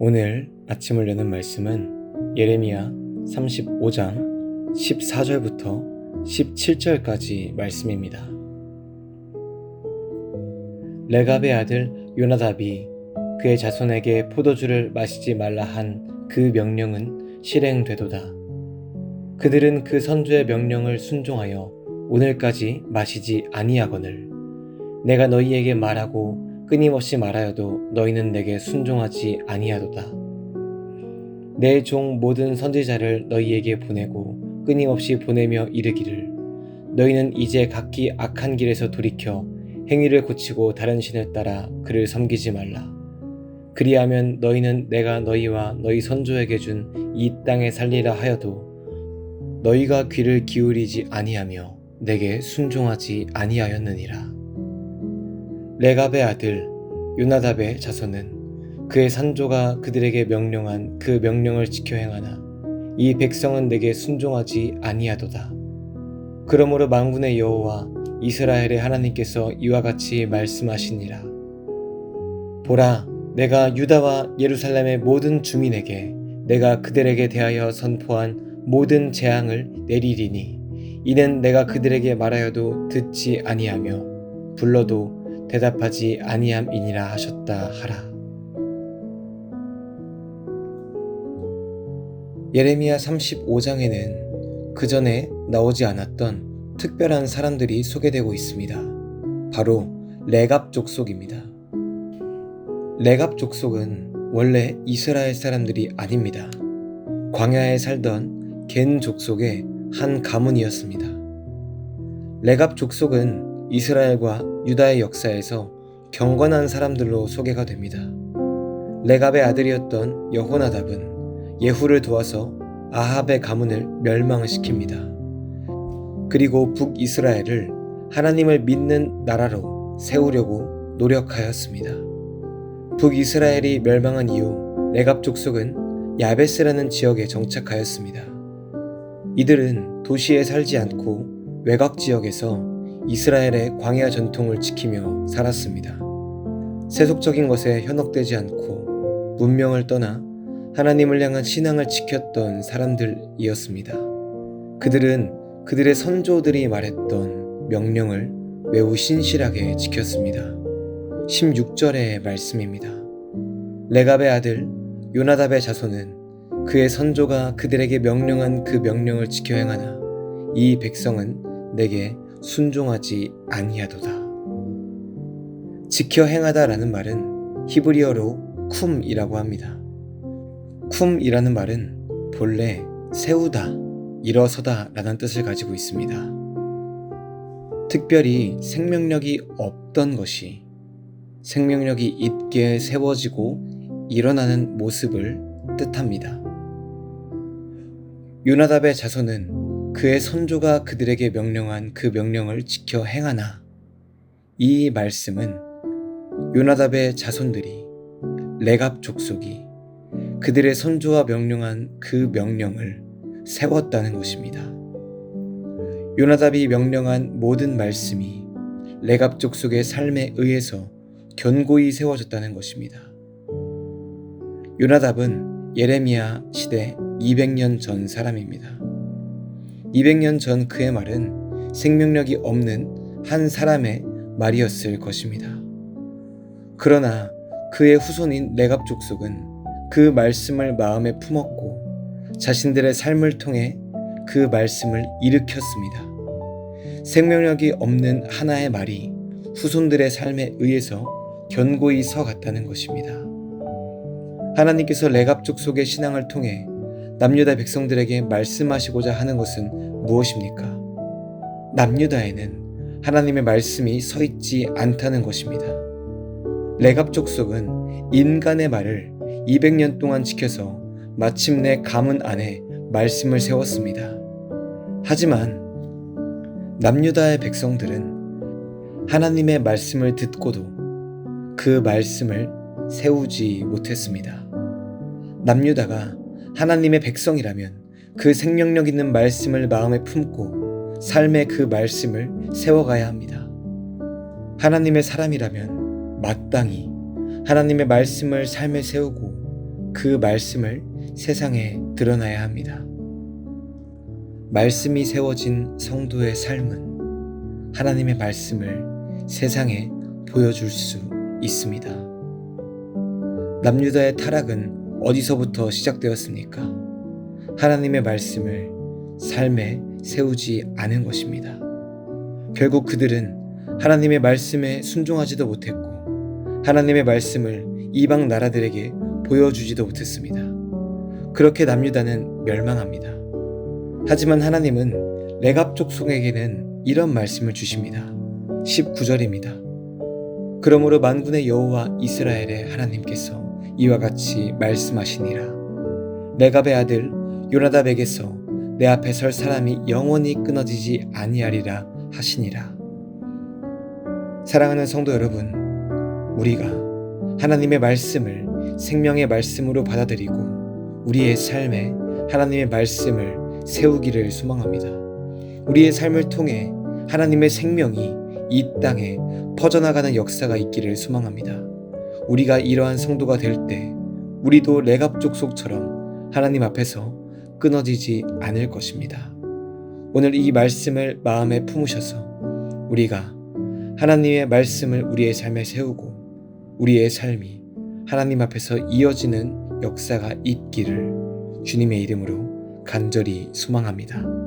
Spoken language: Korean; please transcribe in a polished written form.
오늘 아침을 여는 말씀은 예레미야 35장 14절부터 17절까지 말씀입니다. 레갑의 아들 요나답이 그의 자손에게 포도주를 마시지 말라 한 그 명령은 실행되도다. 그들은 그 선조의 명령을 순종하여 오늘까지 마시지 아니하거늘 내가 너희에게 말하고 끊임없이 말하여도 너희는 내게 순종하지 아니하도다. 내 종 모든 선지자를 너희에게 보내고 끊임없이 보내며 이르기를 너희는 이제 각기 악한 길에서 돌이켜 행위를 고치고 다른 신을 따라 그를 섬기지 말라. 그리하면 너희는 내가 너희와 너희 선조에게 준 이 땅에 살리라 하여도 너희가 귀를 기울이지 아니하며 내게 순종하지 아니하였느니라. 레갑의 아들 요나답의 자손은 그의 산조가 그들에게 명령한 그 명령을 지켜 행하나 이 백성은 내게 순종하지 아니하도다. 그러므로 만군의 여호와 이스라엘의 하나님께서 이와 같이 말씀하시니라. 보라, 내가 유다와 예루살렘의 모든 주민에게 내가 그들에게 대하여 선포한 모든 재앙을 내리리니 이는 내가 그들에게 말하여도 듣지 아니하며 불러도 대답하지 아니함이니라 하셨다 하라. 예레미야 35장에는 그 전에 나오지 않았던 특별한 사람들이 소개되고 있습니다. 바로 레갑 족속입니다. 레갑 족속은 원래 이스라엘 사람들이 아닙니다. 광야에 살던 겐 족속의 한 가문이었습니다. 레갑 족속은 이스라엘과 유다의 역사에서 경건한 사람들로 소개가 됩니다. 레갑의 아들이었던 여호나답은 예후를 도와서 아합의 가문을 멸망시킵니다. 그리고 북이스라엘을 하나님을 믿는 나라로 세우려고 노력하였습니다. 북이스라엘이 멸망한 이후 레갑 족속은 야베스라는 지역에 정착하였습니다. 이들은 도시에 살지 않고 외곽 지역에서 이스라엘의 광야 전통을 지키며 살았습니다. 세속적인 것에 현혹되지 않고 문명을 떠나 하나님을 향한 신앙을 지켰던 사람들이었습니다. 그들은 그들의 선조들이 말했던 명령을 매우 신실하게 지켰습니다. 16절의 말씀입니다. 레갑의 아들 요나답의 자손은 그의 선조가 그들에게 명령한 그 명령을 지켜 행하나 이 백성은 내게 순종하지 아니하도다. 지켜 행하다라는 말은 히브리어로 쿰이라고 합니다. 쿰이라는 말은 본래 세우다, 일어서다 라는 뜻을 가지고 있습니다. 특별히 생명력이 없던 것이 생명력이 있게 세워지고 일어나는 모습을 뜻합니다. 요나답의 자손은 그의 선조가 그들에게 명령한 그 명령을 지켜 행하나 이 말씀은 요나답의 자손들이 레갑 족속이 그들의 선조가 명령한 그 명령을 세웠다는 것입니다. 요나답이 명령한 모든 말씀이 레갑 족속의 삶에 의해서 견고히 세워졌다는 것입니다. 요나답은 예레미야 시대 200년 전 사람입니다. 200년 전 그의 말은 생명력이 없는 한 사람의 말이었을 것입니다. 그러나 그의 후손인 레갑 족속은 그 말씀을 마음에 품었고 자신들의 삶을 통해 그 말씀을 일으켰습니다. 생명력이 없는 하나의 말이 후손들의 삶에 의해서 견고히 서갔다는 것입니다. 하나님께서 레갑 족속의 신앙을 통해 남유다 백성들에게 말씀하시고자 하는 것은 무엇입니까? 남유다에는 하나님의 말씀이 서 있지 않다는 것입니다. 레갑 족속은 인간의 말을 200년 동안 지켜서 마침내 가문 안에 말씀을 세웠습니다. 하지만 남유다의 백성들은 하나님의 말씀을 듣고도 그 말씀을 세우지 못했습니다. 남유다가 하나님의 백성이라면 그 생명력 있는 말씀을 마음에 품고 삶의 그 말씀을 세워가야 합니다. 하나님의 사람이라면 마땅히 하나님의 말씀을 삶에 세우고 그 말씀을 세상에 드러나야 합니다. 말씀이 세워진 성도의 삶은 하나님의 말씀을 세상에 보여줄 수 있습니다. 남유다의 타락은 어디서부터 시작되었습니까? 하나님의 말씀을 삶에 세우지 않은 것입니다. 결국 그들은 하나님의 말씀에 순종하지도 못했고 하나님의 말씀을 이방 나라들에게 보여주지도 못했습니다. 그렇게 남유다는 멸망합니다. 하지만 하나님은 레갑 족속에게는 이런 말씀을 주십니다. 19절입니다. 그러므로 만군의 여호와 이스라엘의 하나님께서 이와 같이 말씀하시니라. 레갑의 아들 요나답에게서 내 앞에 설 사람이 영원히 끊어지지 아니하리라 하시니라. 사랑하는 성도 여러분, 우리가 하나님의 말씀을 생명의 말씀으로 받아들이고 우리의 삶에 하나님의 말씀을 세우기를 소망합니다. 우리의 삶을 통해 하나님의 생명이 이 땅에 퍼져나가는 역사가 있기를 소망합니다. 우리가 이러한 성도가 될 때 우리도 레갑 족속처럼 하나님 앞에서 끊어지지 않을 것입니다. 오늘 이 말씀을 마음에 품으셔서 우리가 하나님의 말씀을 우리의 삶에 세우고 우리의 삶이 하나님 앞에서 이어지는 역사가 있기를 주님의 이름으로 간절히 소망합니다.